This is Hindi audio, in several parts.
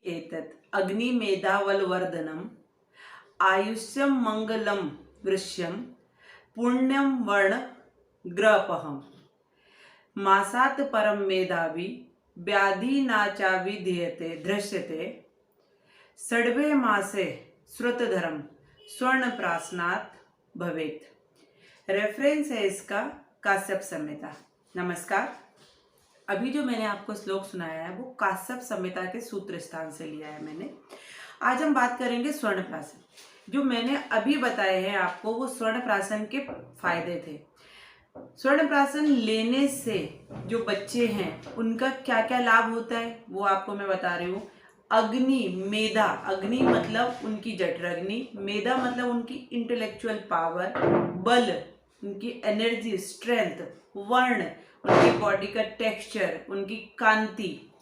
एतत् अग्निमेधावलवर्धनम् आयुष्यं मंगलम वृश्यं पुण्यं वर्ण ग्रहपहम् मासात् परम मेधावी व्याधि नाचा विधीयते दृश्यते षड्वे मासे श्रुतधर्म स्वर्ण प्रासनात् भवेत्। रेफरेंस है इसका काश्यप संहिता। नमस्कार। अभी जो मैंने आपको श्लोक सुनाया है वो काश्यप संहिता के सूत्र स्थान से लिया है मैंने। आज हम बात करेंगे स्वर्ण प्राशन। जो मैंने अभी बताए हैं आपको वो स्वर्ण प्राशन के फायदे थे। स्वर्ण प्राशन लेने से जो बच्चे हैं उनका क्या क्या लाभ होता है वो आपको मैं बता रही हूँ। अग्नि मेधा, अग्नि मतलब उनकी जठराग्नि, मेधा मतलब उनकी इंटेलेक्चुअल पावर, बल उनकी एनर्जी स्ट्रेंथ, वर्ण उनकी बॉडी का टेक्सचर, उनकी कांति,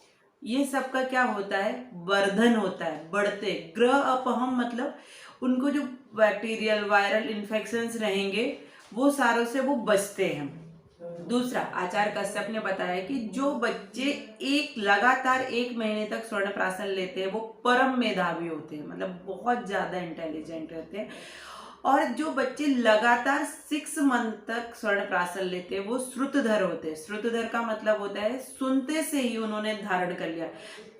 ये सब का क्या होता है, वर्धन होता है, बढ़ते। ग्रह अपहम मतलब उनको जो बैक्टीरियल वायरल इन्फेक्शंस रहेंगे वो सारों से वो बचते हैं। दूसरा, आचार्य कश्यप ने बताया कि जो बच्चे लगातार 1 महीने तक स्वर्ण प्राशन लेते हैं वो परम मेधावी होते हैं, मतलब बहुत ज्यादा इंटेलिजेंट रहते हैं। और जो बच्चे लगातार 6 मंथ तक स्वर्ण प्राशन लेते हैं वो श्रुतधर होते हैं। श्रुतधर का मतलब होता है सुनते से ही उन्होंने धारण कर लिया।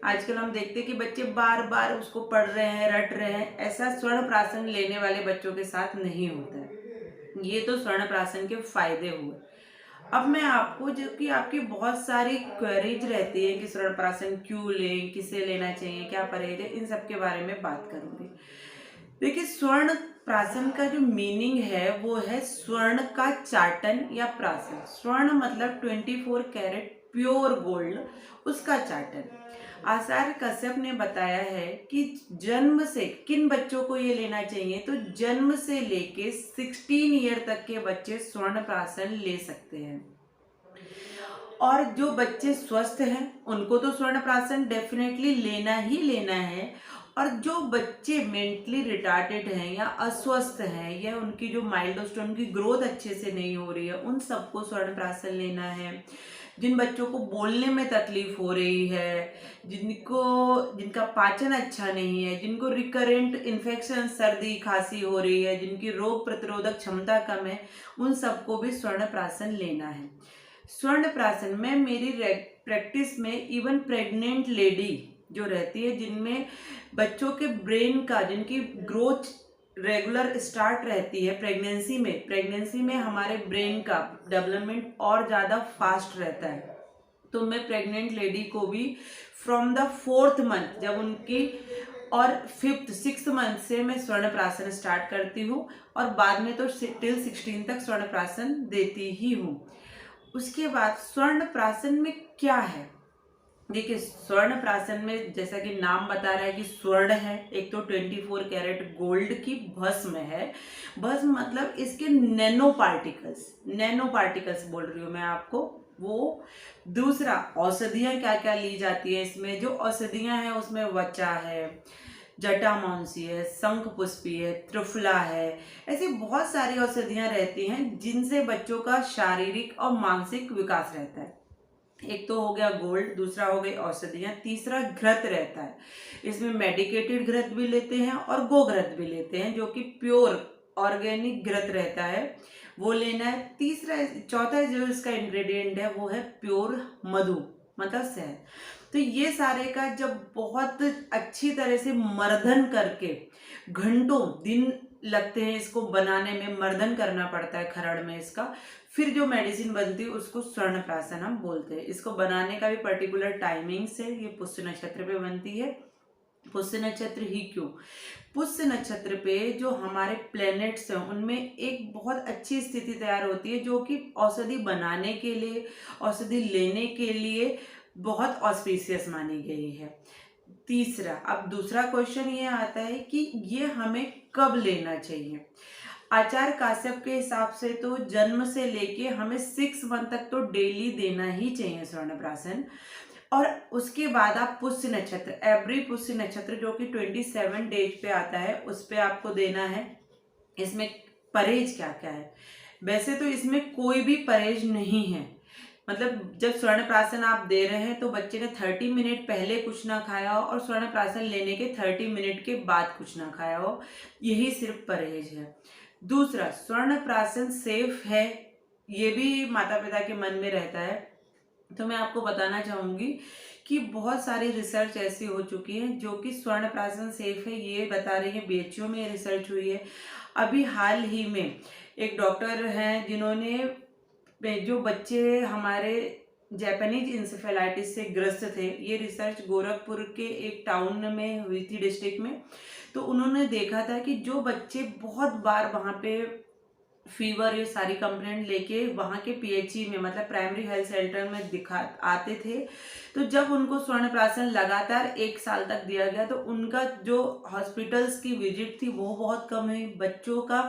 आजकल हम देखते हैं कि बच्चे बार बार उसको पढ़ रहे हैं, रट रहे हैं, ऐसा स्वर्ण प्राशन लेने वाले बच्चों के साथ नहीं होता है। ये तो स्वर्ण प्राशन के फायदे हुए। अब मैं आपको, जो कि आपकी बहुत सारी क्वेरीज रहती है कि स्वर्ण प्राशन क्यों लें, किसे लेना चाहिए, क्या परहेज है, इन सब के बारे में बात करूंगी। देखिए, स्वर्ण प्राशन का जो मीनिंग है वो है स्वर्ण का चाटन या प्राशन। स्वर्ण मतलब 24 कैरेट प्योर गोल्ड, उसका चाटन। आचार्य कश्यप ने बताया है कि जन्म से किन बच्चों को ये लेना चाहिए, तो जन्म से लेके 16 ईयर तक के बच्चे स्वर्ण प्राशन ले सकते हैं। और जो बच्चे स्वस्थ हैं उनको तो स्वर्ण प्राशन डेफिनेटली लेना ही लेना है। और जो बच्चे मेंटली रिटार्डेड हैं या अस्वस्थ हैं या उनकी जो माइलस्टोन की ग्रोथ अच्छे से नहीं हो रही है, उन सबको स्वर्ण प्राशन लेना है। जिन बच्चों को बोलने में तकलीफ हो रही है, जिनका पाचन अच्छा नहीं है, जिनको रिकरेंट इन्फेक्शन, सर्दी खांसी हो रही है, जिनकी रोग प्रतिरोधक क्षमता कम है, उन सबको भी स्वर्ण प्राशन लेना है। स्वर्ण प्राशन में मेरी प्रैक्टिस में इवन प्रेग्नेंट लेडी जो रहती है, जिनमें बच्चों के ब्रेन का, जिनकी ग्रोथ रेगुलर स्टार्ट रहती है प्रेगनेंसी में हमारे ब्रेन का डेवलपमेंट और ज़्यादा फास्ट रहता है। तो मैं प्रेग्नेंट लेडी को भी फ्रॉम द 4th मंथ, जब उनकी, और 5th 6th मंथ से मैं स्वर्ण प्राशन स्टार्ट करती हूँ और बाद में तो टिल 16 तक स्वर्ण प्राशन देती ही हूँ। उसके बाद स्वर्ण प्राशन में क्या है, देखिए स्वर्ण प्राशन में जैसा कि नाम बता रहा है कि स्वर्ण है, एक तो 24 कैरेट गोल्ड की भस्म है। भस्म मतलब इसके नैनो पार्टिकल्स बोल रही हूँ मैं आपको वो। दूसरा, औषधियाँ क्या क्या ली जाती है इसमें, जो औषधियाँ हैं उसमें वचा है, जटामांसी है, शंख पुष्पी है, त्रिफला है, ऐसी बहुत सारी औषधियाँ रहती हैं जिनसे बच्चों का शारीरिक और मानसिक विकास रहता है। एक तो हो गया गोल्ड, दूसरा हो गई औषधियाँ, तीसरा घृत रहता है। इसमें मेडिकेटेड घृत भी लेते हैं और गोघृत भी लेते हैं, जो कि प्योर ऑर्गेनिक घृत रहता है, वो लेना है। चौथा जो इसका इंग्रेडिएंट है वो है प्योर मधु, मतलब शहद। तो ये सारे का जब बहुत अच्छी तरह से मर्दन करके, घंटों दिन लगते हैं इसको बनाने में, मर्दन करना पड़ता है खरड़ में इसका, फिर जो मेडिसिन बनती है उसको स्वर्ण प्राशन हम बोलते हैं। इसको बनाने का भी पर्टिकुलर टाइमिंग्स है। ये पुष्य नक्षत्र पे बनती है। पुष्य नक्षत्र ही क्यों, पुष्य नक्षत्र पे जो हमारे प्लैनेट्स हैं उनमें एक बहुत अच्छी स्थिति तैयार होती है, जो कि औषधि बनाने के लिए, औषधि लेने के लिए बहुत ऑस्पिशियस मानी गई है। तीसरा, अब दूसरा क्वेश्चन ये आता है कि ये हमें कब लेना चाहिए। आचार्य काश्यप के हिसाब से तो जन्म से लेके हमें 6 मंथ तक तो डेली देना ही चाहिए स्वर्ण प्राशन। और उसके बाद आप पुष्य नक्षत्र, एवरी पुष्य नक्षत्र जो कि 27 डेज पे आता है, उस पे आपको देना है। इसमें परहेज क्या क्या है, वैसे तो इसमें कोई भी परहेज नहीं है, मतलब जब स्वर्ण प्राशन आप दे रहे हैं तो बच्चे ने 30 मिनट पहले कुछ ना खाया हो और स्वर्ण प्राशन लेने के 30 मिनट के बाद कुछ ना खाया हो, यही सिर्फ परहेज है। दूसरा, स्वर्ण प्राशन सेफ है, ये भी माता पिता के मन में रहता है। तो मैं आपको बताना चाहूंगी कि बहुत सारी रिसर्च ऐसी हो चुकी है जो कि स्वर्ण प्राशन सेफ है ये बता रही है। बीएचयू में रिसर्च हुई है। अभी हाल ही में एक डॉक्टर हैं जिन्होंने जो बच्चे हमारे जापानीज इंसेफेलाइटिस से ग्रस्त थे, ये रिसर्च गोरखपुर के एक टाउन में हुई थी, डिस्ट्रिक्ट में। तो उन्होंने देखा था कि जो बच्चे बहुत बार वहाँ पे फीवर ये सारी कंप्लेंट लेके वहाँ के पीएचई में, मतलब प्राइमरी हेल्थ सेंटर में दिखा आते थे, तो जब उनको स्वर्ण प्राशन लगातार 1 साल तक दिया गया तो उनका जो हॉस्पिटल्स की विजिट थी वो बहुत कम हुई, बच्चों का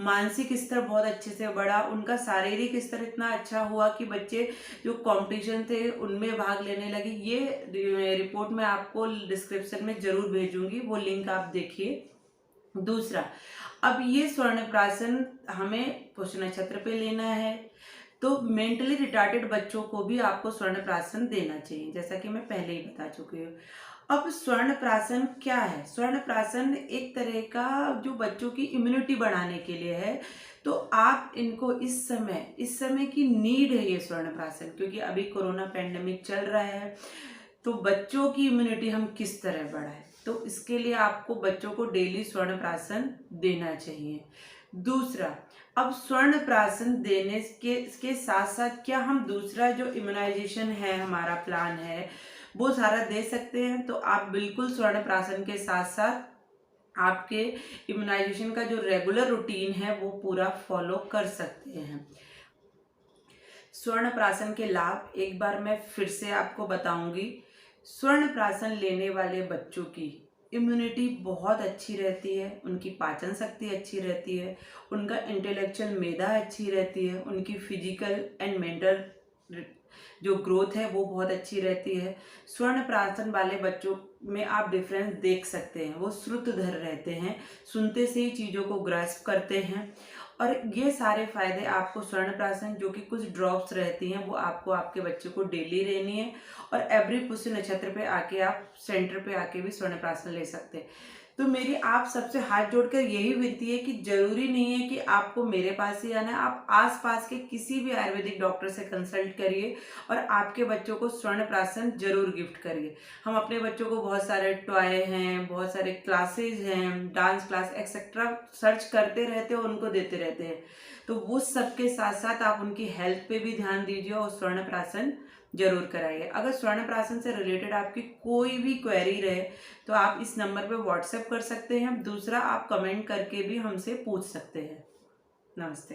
मानसिक स्तर बहुत अच्छे से बढ़ा, उनका शारीरिक स्तर इतना अच्छा हुआ कि बच्चे जो कॉम्पिटिशन थे उनमें भाग लेने लगे। ये रिपोर्ट मैं आपको डिस्क्रिप्शन में जरूर भेजूंगी, वो लिंक आप देखिए। दूसरा, अब ये स्वर्ण प्राशन हमें पुष्य नक्षत्र पे लेना है, तो मेंटली रिटार्टेड बच्चों को भी आपको स्वर्ण प्राशन देना चाहिए, जैसा कि मैं पहले ही बता चुकी हूँ। अब स्वर्ण प्राशन क्या है? स्वर्ण प्राशन एक तरह का जो बच्चों की इम्यूनिटी बढ़ाने के लिए है। तो आप इनको इस समय की नीड है ये स्वर्ण प्राशन, क्योंकि अभी कोरोना पेंडेमिक चल रहा है, तो बच्चों की इम्यूनिटी हम किस तरह बढ़ाएं, तो इसके लिए आपको बच्चों को डेली स्वर्ण प्राशन देना चाहिए। दूसरा, अब स्वर्ण प्राशन देने के साथ साथ क्या हम दूसरा जो इम्यूनाइजेशन है, हमारा प्लान है, वो सारा दे सकते हैं? तो आप बिल्कुल स्वर्ण प्राशन के साथ साथ आपके इम्यूनाइजेशन का जो रेगुलर रूटीन है वो पूरा फॉलो कर सकते हैं। स्वर्ण प्राशन के लाभ एक बार मैं फिर से आपको बताऊंगी। स्वर्ण प्राशन लेने वाले बच्चों की इम्यूनिटी बहुत अच्छी रहती है, उनकी पाचन शक्ति अच्छी रहती है, उनका इंटेलेक्चुअल मेधा अच्छी रहती है, उनकी फिजिकल एंड मेंटल जो ग्रोथ है वो बहुत अच्छी रहती है। स्वर्ण प्राशन वाले बच्चों में आप डिफरेंस देख सकते हैं, वो श्रुतधर रहते हैं, सुनते से ही चीज़ों को ग्रास्प करते हैं। और ये सारे फायदे आपको स्वर्ण प्राशन जो कि कुछ ड्रॉप्स रहती हैं वो आपको आपके बच्चे को डेली लेनी है, और एवरी पुष्य नक्षत्र पे आके आप सेंटर पे आके भी स्वर्ण प्राशन ले सकते हैं। तो मेरी आप सबसे हाथ जोड़कर यही विनती है कि जरूरी नहीं है कि आपको मेरे पास ही आना है, आप आसपास के किसी भी आयुर्वेदिक डॉक्टर से कंसल्ट करिए और आपके बच्चों को स्वर्ण प्राशन जरूर गिफ्ट करिए। हम अपने बच्चों को बहुत सारे टॉय हैं, बहुत सारे क्लासेज हैं, डांस क्लास एक्सेट्रा सर्च करते रहते हैं, उनको देते रहते हैं। तो वो सबके साथ साथ आप उनकी हेल्थ पे भी ध्यान दीजिए और स्वर्ण प्राशन जरूर कराइए। अगर स्वर्ण प्राशन से रिलेटेड आपकी कोई भी क्वेरी रहे तो आप इस नंबर पे व्हाट्सएप कर सकते हैं। दूसरा, आप कमेंट करके भी हमसे पूछ सकते हैं। नमस्ते।